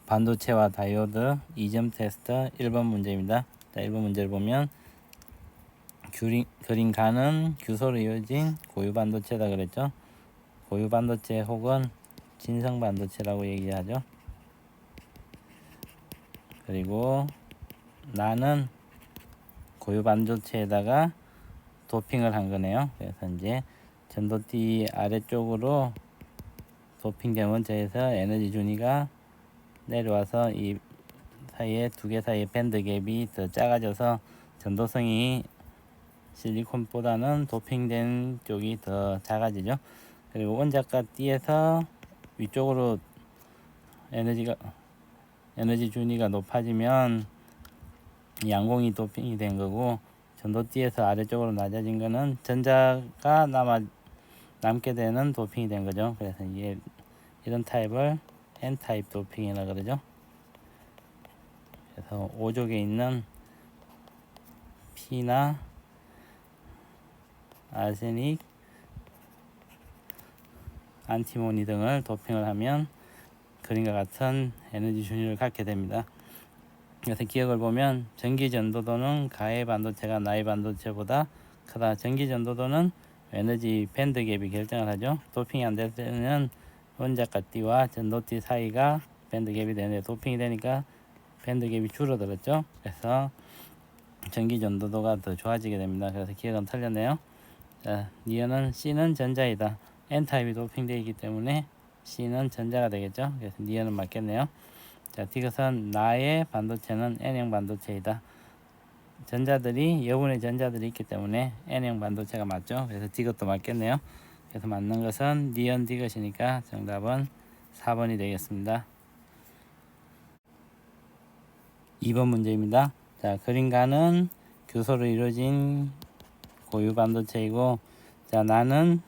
반도체와 다이오드 2점 테스트 1번 문제입니다. 자, 1번 문제를 보면 그린 가는 규소로 이어진 고유 반도체다 그랬죠. 고유 반도체 혹은 진성 반도체라고 얘기하죠. 그리고 나는 고유 반도체에다가 도핑을 한 거네요. 그래서 이제 전도띠 아래쪽으로 도핑된 원자에서 에너지 준위가 내려와서 이 사이에 두 개 사이의 밴드 갭이 더 작아져서 전도성이 실리콘보다는 도핑된 쪽이 더 작아지죠. 그리고 원자가 띠에서 위쪽으로 에너지 준위가 높아지면 양공이 도핑이 된 거고, 전도띠에서 아래쪽으로 낮아진 거는 전자가 남게 되는 도핑이 된 거죠. 그래서 이런 타입을 N 타입 도핑이라 그러죠. 그래서 오족에 있는 P나 아르세닉, 안티모니 등을 도핑을 하면 그림과 같은 에너지 준위를 갖게 됩니다. 그래서 기억을 보면 전기 전도도는 가해 반도체가 나해 반도체보다 크다. 전기 전도도는 에너지 밴드 갭이 결정을 하죠. 도핑이 안 될 때는 원자가 띠와 전도띠 사이가 밴드 갭이 되는데, 도핑이 되니까 밴드 갭이 줄어들었죠. 그래서 전기 전도도가 더 좋아지게 됩니다. 그래서 기억은 틀렸네요. 자, 니은은 C는 전자이다. N타입이 도핑되어 있기 때문에 C는 전자가 되겠죠. 그래서 니은은 맞겠네요. 자, 디귿은 나의 반도체는 N형 반도체이다. 여분의 전자들이 있기 때문에 N형 반도체가 맞죠. 그래서 디귿도 맞겠네요. 그래서 맞는 것은 니은 디귿이니까 정답은 4번이 되겠습니다. 2번 문제입니다. 자, 그림가는 교소로 이루어진 고유 반도체이고, 자, 나는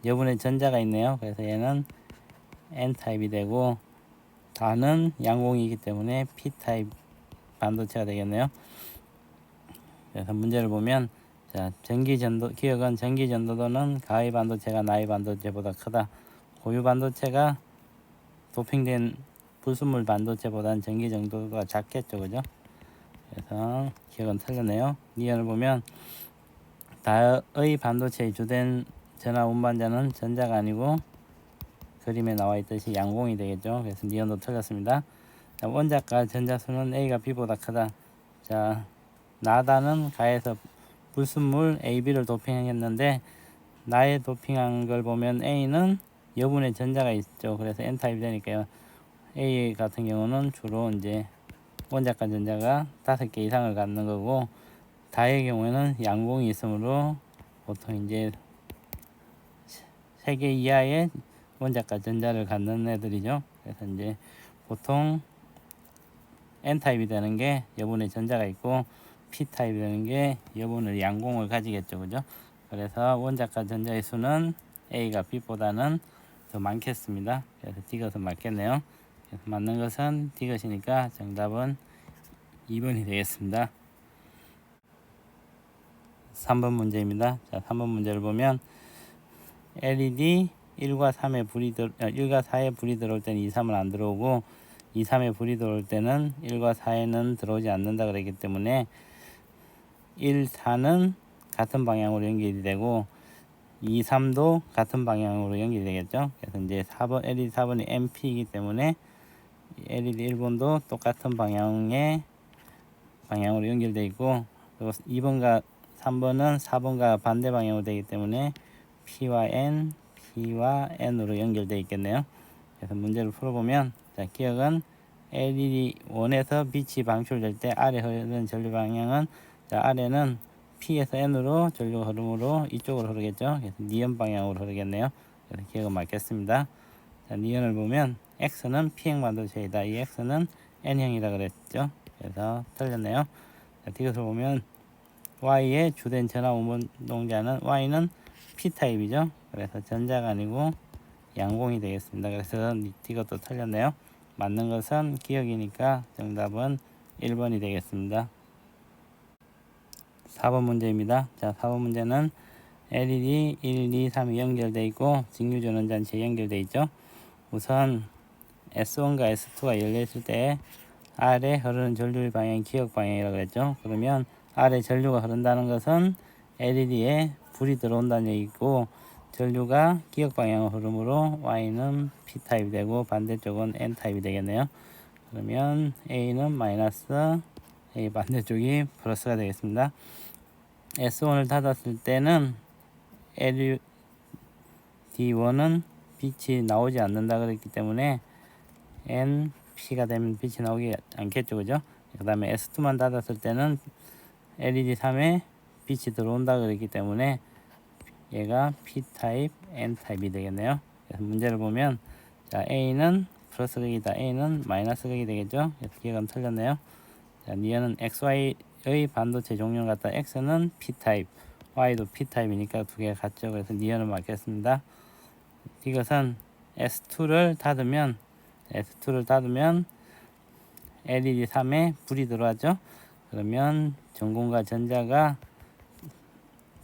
여분의 전자가 있네요. 그래서 얘는 N타입이 되고, 다는 양공이기 때문에 P타입 반도체가 되겠네요. 그래서 문제를 보면, 자, 기억은 전기 전도도는 가해 반도체가 나해 반도체보다 크다. 고유 반도체가 도핑된 불순물 반도체보다는 전기 전도도가 작겠죠, 그죠? 그래서 기억은 틀렸네요. 니은을 보면 다의 반도체의 주된 전하 운반자는 전자가 아니고 그림에 나와 있듯이 양공이 되겠죠. 그래서 니은도 틀렸습니다. 자, 원자가 전자수는 A가 B보다 크다. 자, 나다는 가에서 불순물 AB를 도핑했는데, 나의 도핑한 걸 보면 A는 여분의 전자가 있죠. 그래서 N타입이 되니까요. A 같은 경우는 주로 이제 원자가 전자가 5개 이상을 갖는 거고, 다의 경우에는 양공이 있으므로 보통 이제 3개 이하의 원자가 전자를 갖는 애들이죠. 그래서 이제 보통 N타입이 되는 게 여분의 전자가 있고, P타입이 되는 게 여분의 양공을 가지겠죠. 그죠? 그래서 원자가 전자의 수는 A가 B보다는 더 많겠습니다. 그래서 디귿은 맞겠네요. 그래서 맞는 것은 디귿이니까 정답은 2번이 되겠습니다. 3번 문제입니다. 자, 3번 문제를 보면 LED 1과 4에 불이 들어올 때는 2, 3은 안 들어오고, 2, 3에 불이 들어올 때는 1과 4에는 들어오지 않는다 그랬기 때문에 1, 4는 같은 방향으로 연결이 되고 2, 3도 같은 방향으로 연결이 되겠죠. 그래서 이제 LED 4번이 NP이기 때문에 LED 1번도 똑같은 방향으로 연결되어 있고, 그리고 2번과 3번은 4번과 반대 방향으로 되기 때문에 P와 N으로 연결되어 있겠네요. 그래서 문제를 풀어보면, 자, 기억은 LED 1에서 빛이 방출될 때 아래 흐르는 전류 방향은, 자, 아래는 P에서 N으로 전류가 흐르므로 이쪽으로 흐르겠죠. 그래서 니은 방향으로 흐르겠네요. 그래서 기억은 맞겠습니다. 자, 니은을 보면 X는 P형 반도체이다. 이 X는 N형이라 그랬죠. 그래서 틀렸네요. 자, 디귿을 보면 Y의 주된 전하 운동자는 Y는 P타입이죠. 그래서 전자가 아니고 양공이 되겠습니다. 그래서 이것도 틀렸네요. 맞는 것은 기억이니까 정답은 1번이 되겠습니다. 4번 문제입니다. 자, 4번 문제는 LED 1, 2, 3이 연결되어 있고 직류전원장치에 연결되어 있죠. 우선 S1과 S2가 열려 있을 때 아래 흐르는 전류의 방향이 기역 방향이라고 했죠. 그러면 아래 전류가 흐른다는 것은 LED에 불이 들어온다는 얘기고, 전류가 기역 방향으로 흐르므로 Y는 P타입이 되고 반대쪽은 N타입이 되겠네요. 그러면 A는 마이너스, A 반대쪽이 플러스가 되겠습니다. S1을 닫았을 때는 LED1은 빛이 나오지 않는다 그랬기 때문에 NP가 되면 빛이 나오지 않겠죠, 그죠? 그 다음에 S2만 닫았을 때는 LED3에 빛이 들어온다 그랬기 때문에 얘가 P타입, N타입이 되겠네요. 그래서 문제를 보면, 자, A는 플러스 극이다, A는 마이너스 극이 되겠죠. 그래서 기억은 틀렸네요. 자, 니은은 XY의 반도체 종류를 갖다 X는 P타입, Y도 P타입이니까 두 개가 같죠. 그래서 니은을 맞겠습니다. 이것은 S2를 닫으면 LED3에 불이 들어왔죠. 그러면 전공과 전자가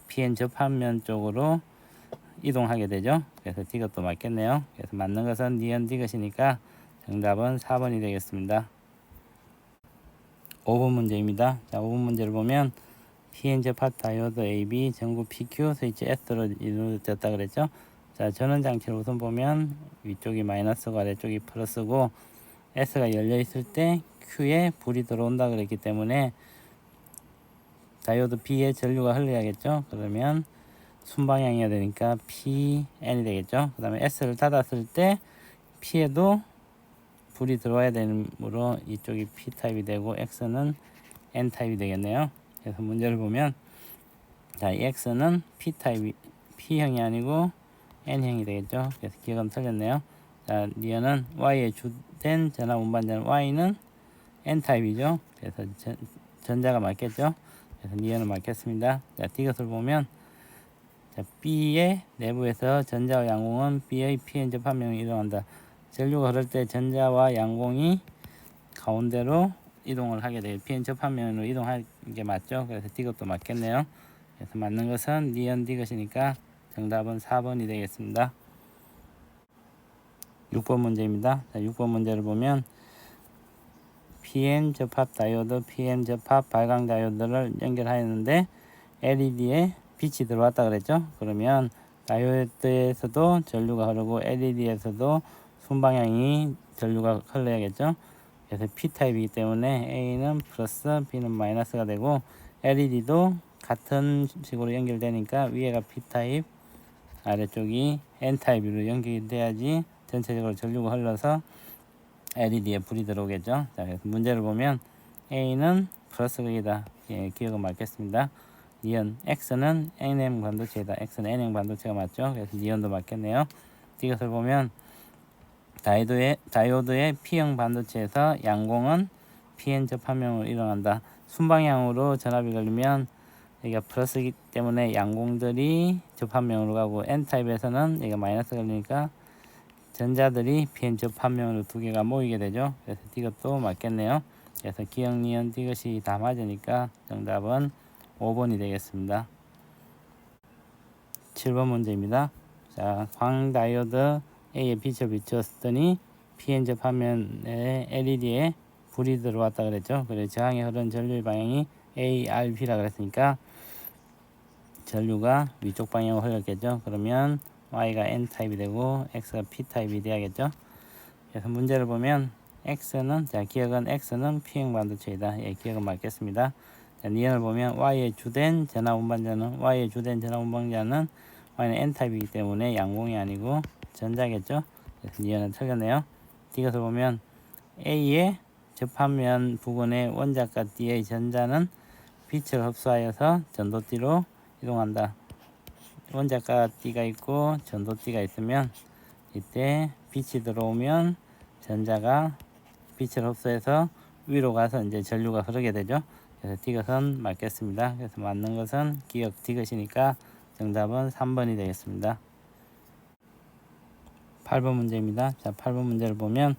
PN 접합면 쪽으로 이동하게 되죠. 그래서 이것도 맞겠네요. 그래서 맞는 것은 니은 디귿이니까 정답은 4번이 되겠습니다. 5번 문제입니다. 자, 5번 문제를 보면 PN 접합 다이오드 AB 전구 PQ 스위치 S로 이루어졌다 그랬죠. 자, 전원 장치를 우선 보면 위쪽이 마이너스고 아래쪽이 플러스고, S가 열려 있을 때 Q에 불이 들어온다 그랬기 때문에 다이오드 B에 전류가 흘러야겠죠. 그러면 순방향이어야 되니까 PN이 되겠죠. 그 다음에 S를 닫았을 때 P에도 불이 들어와야 되므로 이쪽이 P타입이 되고 X는 N타입이 되겠네요. 그래서 문제를 보면, 자, 이 X는 P형이 아니고 N형이 되겠죠. 그래서 기억은 틀렸네요. 자, 니은은 Y에 주된 전압 운반자는 Y는 N타입이죠. 그래서 전자가 맞겠죠. 그래서 니은을 맞겠습니다. 자, 이것을 보면, 자, B의 내부에서 전자와 양공은 B의 PN 접합면으로 이동한다. 전류가 흐를 때 전자와 양공이 가운데로 이동을 하게 돼요. PN 접합면으로 이동하는 게 맞죠. 그래서 이것도 맞겠네요. 그래서 맞는 것은 니은 디귿이니까 정답은 4번이 되겠습니다. 6번 문제입니다. 자, 6번 문제를 보면 PN 접합 다이오드, PN 접합 발광 다이오드를 연결하였는데 LED에 빛이 들어왔다 그랬죠. 그러면 다이오드에서도 전류가 흐르고 LED에서도 순방향이 전류가 흘러야겠죠. 그래서 P타입이기 때문에 A는 플러스, B는 마이너스가 되고, LED도 같은 식으로 연결되니까 위에가 P타입, 아래쪽이 N타입으로 연결이 돼야지 전체적으로 전류가 흘러서 LED에 불이 들어오겠죠. 자, 그래서 문제를 보면 A는 플러스 극이다. 예, 기억은 맞겠습니다. 니은 X는 NM 반도체이다. X는 NM 반도체가 맞죠. 그래서 니은도 맞겠네요. 이것을 보면 다이오드의 P형 반도체에서 양공은 PN 접합면으로 일어난다. 순방향으로 전압이 걸리면 여기가 플러스이기 때문에 양공들이 접합면으로 가고, N타입에서는 여기가 마이너스 걸리니까 전자들이 PN 접합면으로 두 개가 모이게 되죠. 그래서 이것도 맞겠네요. 그래서 기억, 니은, 이것이 다 맞으니까 정답은 5번이 되겠습니다. 7번 문제입니다. 자, 광다이오드 A에 빛을 비추었더니 PN 접합면에 LED에 불이 들어왔다 그랬죠. 그래서 저항에 흐르는 전류의 방향이 ARB라 그랬으니까 전류가 위쪽 방향으로 흘렀겠죠. 그러면 Y가 N타입이 되고 X가 P타입이 돼야겠죠. 그래서 문제를 보면 X는, 자, 기억은 X는 P형 반도체이다. 예, 기억은 맞겠습니다. 자, 니은을 보면 Y의 주된 전압 운반자는 Y는 N타입이기 때문에 양공이 아니고 전자겠죠. 그래서 니은은 틀렸네요. 이것을 보면 A의 접합면 부근의 원자가 D의 전자는 빛을 흡수하여서 전도띠로 이동한다. 원자가 D가 있고 전도띠가 있으면 이때 빛이 들어오면 전자가 빛을 흡수해서 위로 가서 이제 전류가 흐르게 되죠. 그래서 이것은 맞겠습니다. 그래서 맞는 것은 기억 이것이니까 정답은 3번이 되겠습니다. 8번 문제입니다. 자, 8번 문제를 보면,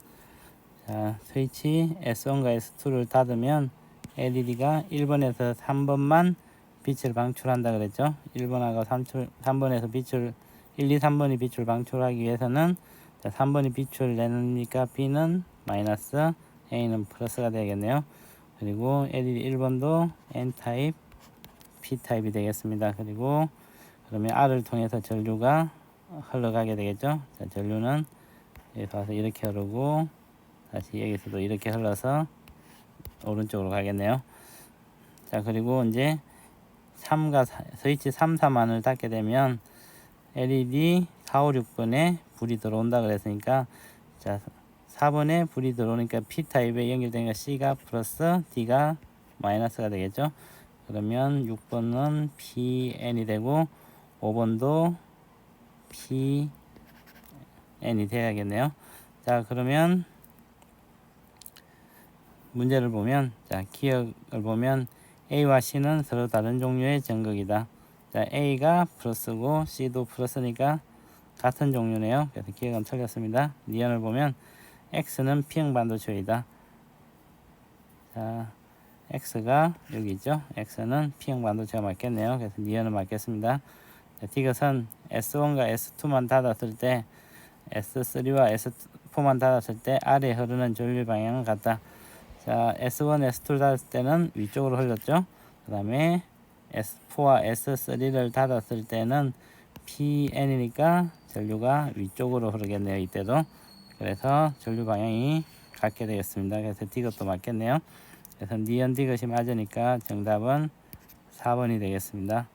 자, 스위치 S1과 S2를 닫으면 LED가 1번에서 3번만 빛을 방출한다 그랬죠. 1번하고 3번에서 1, 2, 3번이 빛을 방출하기 위해서는 자, 3번이 B축을 내니까 B는 마이너스, A는 플러스가 되겠네요. 그리고 LED 1번도 N타입, P타입이 되겠습니다. 그리고 그러면 R을 통해서 전류가 흘러가게 되겠죠. 자, 전류는 여기서 와서 이렇게 흐르고 다시 여기서도 이렇게 흘러서 오른쪽으로 가겠네요. 자, 그리고 이제 3과 스위치 3, 4만을 닫게 되면 LED 4, 5, 6번에 불이 들어온다 그랬으니까, 자, 4번에 불이 들어오니까 P타입에 연결되니까 C가 플러스, D가 마이너스가 되겠죠. 그러면 6번은 PN이 되고 5번도 PN이 돼야겠네요. 자, 그러면 문제를 보면, 자, 기억을 보면 A와 C는 서로 다른 종류의 전극이다. 자, A가 플러스고 C도 플러스니까 같은 종류네요. 그래서 기억은 틀렸습니다. 니언을 보면 X는 P형 반도체이다. 자, X가 여기 있죠. X는 P형 반도체가 맞겠네요. 그래서 니언을 맞겠습니다. 자, 디귿은 S1과 S2만 닫았을 때, S3와 S4만 닫았을 때 아래에 흐르는 전류 방향은 같다. 자, S1, S2를 닫았을 때는 위쪽으로 흘렀죠. 그 다음에 S4와 S3를 닫았을 때는 PN이니까 전류가 위쪽으로 흐르겠네요. 이때도. 그래서 전류 방향이 같게 되겠습니다. 그래서 디귿도 맞겠네요. 그래서 니언 디귿이 맞으니까 정답은 4번이 되겠습니다.